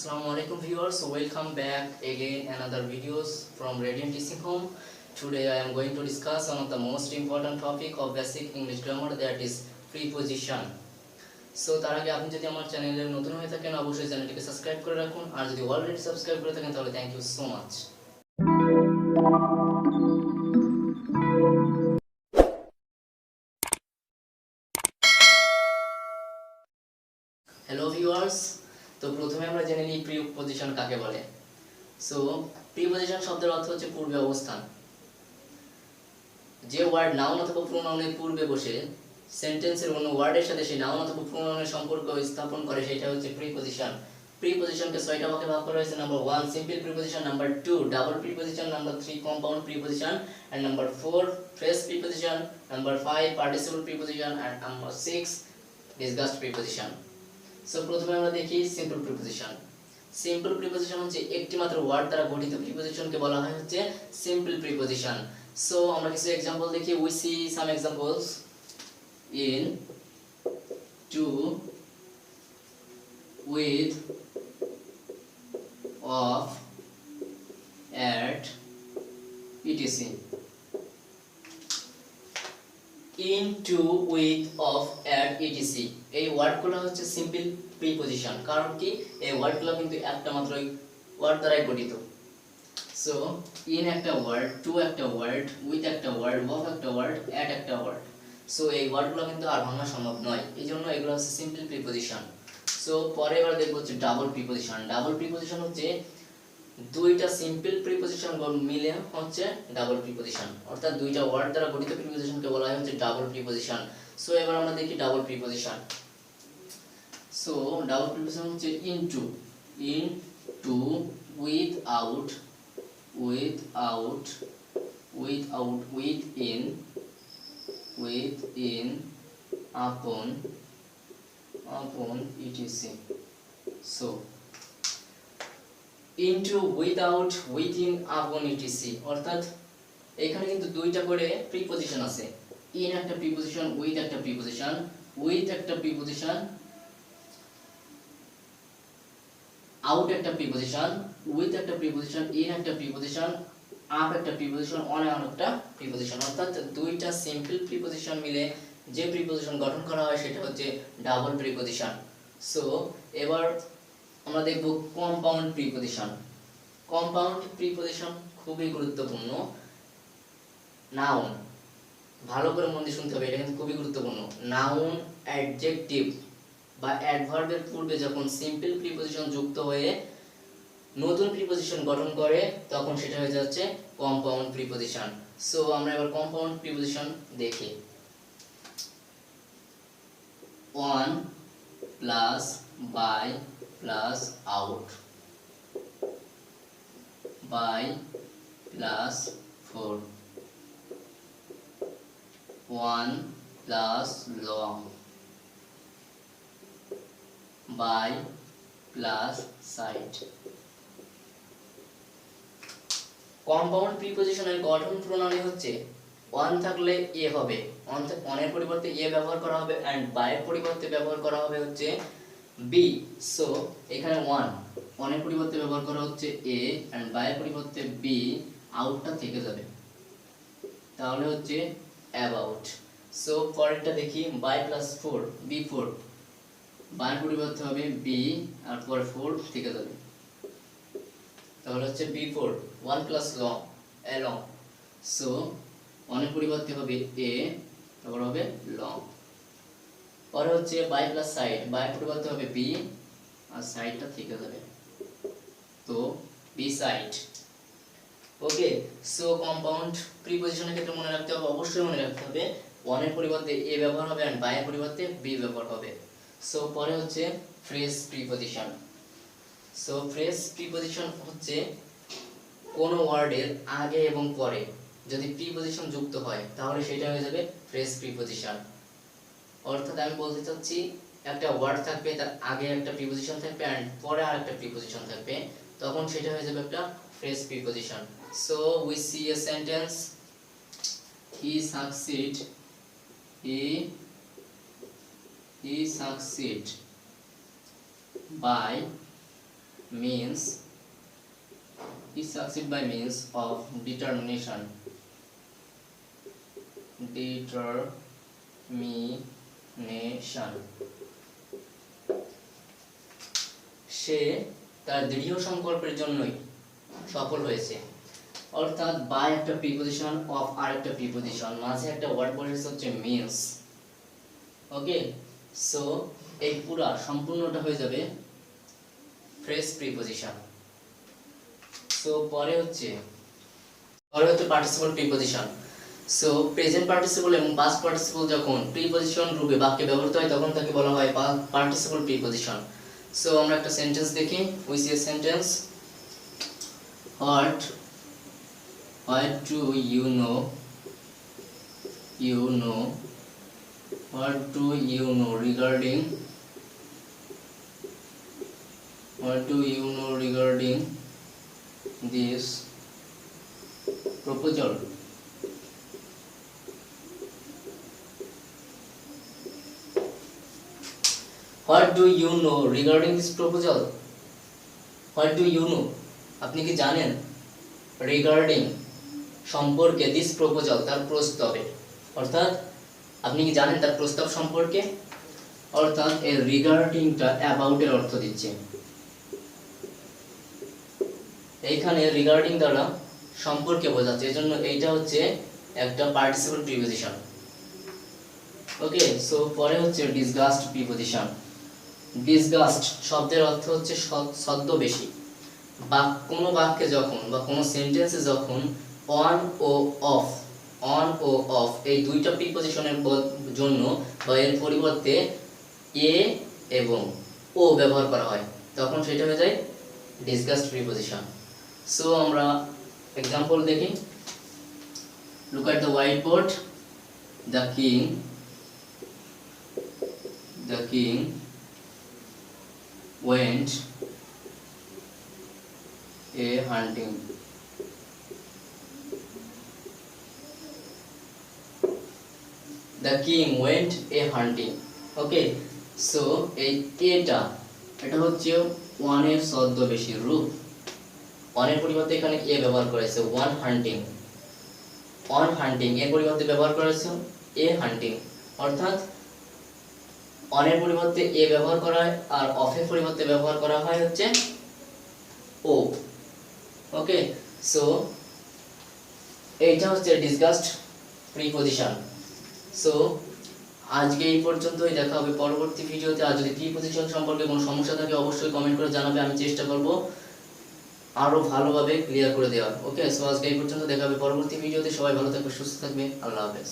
Assalamualaikum viewers, welcome back again another videos from Radiant Teaching Home. Today I am going to discuss one of the most important topic of basic English grammar, that is preposition. So তার আগে আপনি যদি আমার চ্যানেলে নতুন হয়ে থাকেন অবশ্যই চ্যানেলটিকে সাবস্ক্রাইব করে রাখুন, আর যদি অলরেডি সাবস্ক্রাইব করে থাকেন তাহলে thank you so much. Hello viewers, তো প্রথমে আমরা জেনে নিই প্রিপজিশন কাকে বলে। সো প্রিপজিশন শব্দের অর্থ হচ্ছে পূর্বে অবস্থান। যে ওয়ার্ড নাউন অথবা প্রোনাউনের পূর্বে বসে সেন্টেন্সের অন্য ওয়ার্ডের সাথে সেই নাউন অথবা প্রোনাউনের সম্পর্ক স্থাপন করে সেটা হচ্ছে প্রিপজিশন। প্রিপজিশনকে 6টা ভাগে ভাগ করা হয়েছে। Number 1 simple preposition, number 2 double preposition, number 3 compound preposition, and number 4 phrase preposition, number 5 participle preposition, and number 6 disguised preposition. So প্রথমে আমরা দেখি সিম্পল প্রিপজিশন। সিম্পল প্রিপজিশন হচ্ছে একটি মাত্র ওয়ার্ড দ্বারা গঠিত প্রিপজিশনকে বলা হয় হচ্ছে সিম্পল প্রিপজিশন। সো আমরা কিছু एग्जांपल দেখি। We see some examples in, to, with, of, at, etc. in, to, with, of, at, etc. এই ওয়ার্ডগুলো হচ্ছে সিম্পল প্রিপজিশন। কারণ কি এই ওয়ার্ডগুলো কিন্তু একটা মাত্র ওয়ার্ড দ্বারাই গঠিত। সো ইন একটা ওয়ার্ড, টু একটা ওয়ার্ড, উইথ একটা ওয়ার্ড, অফ একটা ওয়ার্ড, অ্যাট একটা ওয়ার্ড। সো এই ওয়ার্ডগুলো কিন্তু আর ভাঙা সম্ভব নয়, এই জন্য এগুলো হচ্ছে সিম্পল প্রিপজিশন। সো পরে এবার দেখবো হচ্ছে ডাবল প্রিপজিশন। ডাবল প্রিপজিশন হচ্ছে দুইটা সিম্পল প্রিপজিশন মিলে হচ্ছে ডাবল প্রিপজিশন, অর্থাৎ দুইটা ওয়ার্ড দ্বারা গঠিত প্রিপজিশনকে বলা হয় হচ্ছে ডাবল প্রিপজিশন। সো এবার আমরা দেখি double preposition. So double preposition হচ্ছে into, into, without, without, without, within, within, upon, upon, etc. So into, without, within, upon, etc. অর্থাৎ এখানে কিন্তু দুইটা করে প্রিপজিশন আছে। ইন একটা প্রিপজিশন, উইথ একটা প্রিপজিশন, উইথ একটা প্রিপজিশন, আউট একটা প্রিপজিশন, উইথ একটা প্রিপজিশন, ইন একটা প্রিপজিশন, আপ একটা প্রিপজিশন, অন একটা প্রিপজিশন। অর্থাৎ দুইটা সিম্পল প্রিপজিশন মিলে যে প্রিপজিশন গঠন করা হয় সেটা হচ্ছে ডাবল প্রিপজিশন। সো এবার আমরা দেখব কম্পাউন্ড প্রিপজিশন। কম্পাউন্ড প্রিপজিশন খুবই গুরুত্বপূর্ণ। নাউন, ভালো করে মন দিয়ে শুনতে হবে, এটা কিন্তু খুবই গুরুত্বপূর্ণ। নাউন, অ্যাডজেক্টিভ বা অ্যাডভার্বের পূর্বে যখন সিম্পল প্রিপজিশন যুক্ত হয়ে নতুন প্রিপজিশন গঠন করে তখন সেটা হয়ে যাচ্ছে কম্পাউন্ড প্রিপজিশন। সো আমরা এবার কম্পাউন্ড প্রিপজিশন দেখি। On plus by plus out, by plus for, one plus long, by plus side। Compound প্রিপজিশনের গঠন প্রণালী হচ্ছে অন থাকলে এ হবে, অনের পরিবর্তে এ ব্যবহার করা হবে, এন্ড বাই এর পরিবর্তে ব্যবহার করা হবে হচ্ছে বি। সো এখানে ওয়ান, অনের পরিবর্তে ব্যবহার করা হচ্ছে এ, এন্ড বাই এর পরিবর্তে বি, আউটটা থেকে যাবে, তাহলে হচ্ছে অ্যাবাউট। সো পরেরটা দেখি, by plus four, b four, by পরিবর্তে হবে বি আর পরে 4 থেকে যাবে, তাহলে হচ্ছে বি4। 1 প্লাস লং, এলং। সো অনের পরিবর্তে হবে এ, তারপর হবে লং। পরে হচ্ছে বাই প্লাস সাইড, বাই পরিবর্তে হবে বি আর সাইডটা থেকে যাবে, তো বি সাইড। ওকে, সো কম্পাউন্ড প্রিপজিশনের ক্ষেত্রে মনে রাখতে হবে, অবশ্যই মনে রাখতে হবে অনের পরিবর্তে এ ব্যবহার হবে আর বাই এর পরিবর্তে বি ব্যবহার হবে। সো পরে হচ্ছে phrase preposition. So phrase preposition হচ্ছে কোন ওয়ার্ডের আগে এবং পরে যদি প্রিপজিশন যুক্ত হয় তাহলে সেটা হয়ে যাবে ফ্রেজ প্রিপজিশন। অর্থাৎ আমি বলতে চাচ্ছি একটা ওয়ার্ড থাকবে, তার আগে একটা প্রিপজিশন থাকবে এন্ড পরে আরেকটা প্রিপজিশন থাকবে, তখন সেটা হয়ে যাবে একটা phrase preposition. So we see a sentence, he succeed, he succeed by means is succeed by means of determination সে তার দৃঢ় সংকল্পের জন্যই সফল হয়েছে। অর্থাৎ বাই একটা প্রিপজিশন, অফ আরেকটা প্রিপজিশন, মাঝে একটা ওয়ার্ড বসেছে হচ্ছে মিন্স। ওকে, সো এই পুরা সম্পূর্ণটা হয়ে যাবে ফ্রেজ প্রিপজিশন। সো পরে হচ্ছে participle preposition. So present participle এবং পাস্ট পার্টিসিপল যখন প্রিপজিশন রূপে বাক্যে ব্যবহৃত হয় তখন তাকে বলা হয় পার্টিসিপল প্রিপজিশন। সো আমরা একটা সেন্টেন্স দেখি, we see a sentence, what do you know what do you know regarding this proposal? What do you know regarding this proposal? What do you know? আপনি কি জানেন? রিগার্ডিং সম্পর্কে, this proposal তার প্রস্তাবে, অর্থাৎ আপনি কি জানেন তার প্রস্তাব সম্পর্কে, অর্থাৎ এর রিগার্ডিংটা অ্যাবাউট এর অর্থ দিচ্ছে। এইখানে রিগার্ডিং দ্বারা সম্পর্কে বোঝাচ্ছে, এজন্য এইটা হচ্ছে একটা পার্টিসিপল প্রিপজিশন। ওকে, সো পরে হচ্ছে ডিসগাস্ট প্রিপজিশন। ডিসগাস্ট শব্দের অর্থ হচ্ছে ছদ্মবেশী। বা কোনো বাক্যে যখন বা কোনো সেন্টেন্সে যখন অন ও অফ এই দুইটা প্রিপজিশনের জন্য বা এর পরিবর্তে এ এবং ও ব্যবহার করা হয় তখন সেটা হয়ে যায় ডিসগাস্ট প্রিপজিশন। সো আমরা এক্সাম্পল দেখি। Look at the white board. The king went a hunting. The king went a hunting. Okay, so এটা হচ্ছে ওয়ান এর ছদ্মবেশী রূপ। ওয়ানের পরিবর্তে এখানে এ ব্যবহার করেছে, ওয়ান হান্টিং এর পরিবর্তে ব্যবহার করেছে এ হান্টিং, অর্থাৎ অনের পরিবর্তে এ ব্যবহার করা হয় আর অফের পরিবর্তে ব্যবহার করা হয় হচ্ছে ও। ওকে, সো এইটা হচ্ছে ডিসগাস্ট প্রিপজিশন। সো আজকে এই পর্যন্তই, দেখা হবে পরবর্তী ভিডিওতে। আর যদি প্রিপজিশন সম্পর্কে কোনো সমস্যা থাকে অবশ্যই কমেন্ট করে জানাবে, আমি চেষ্টা করব আরো ভালোভাবে ক্লিয়ার করে দেওয়ার। ওকে, সো আজকে এই পর্যন্ত, দেখা হবে পরবর্তী ভিডিওতে। সবাই ভালো থাকবে, সুস্থ থাকবে, আল্লাহ হাফেজ।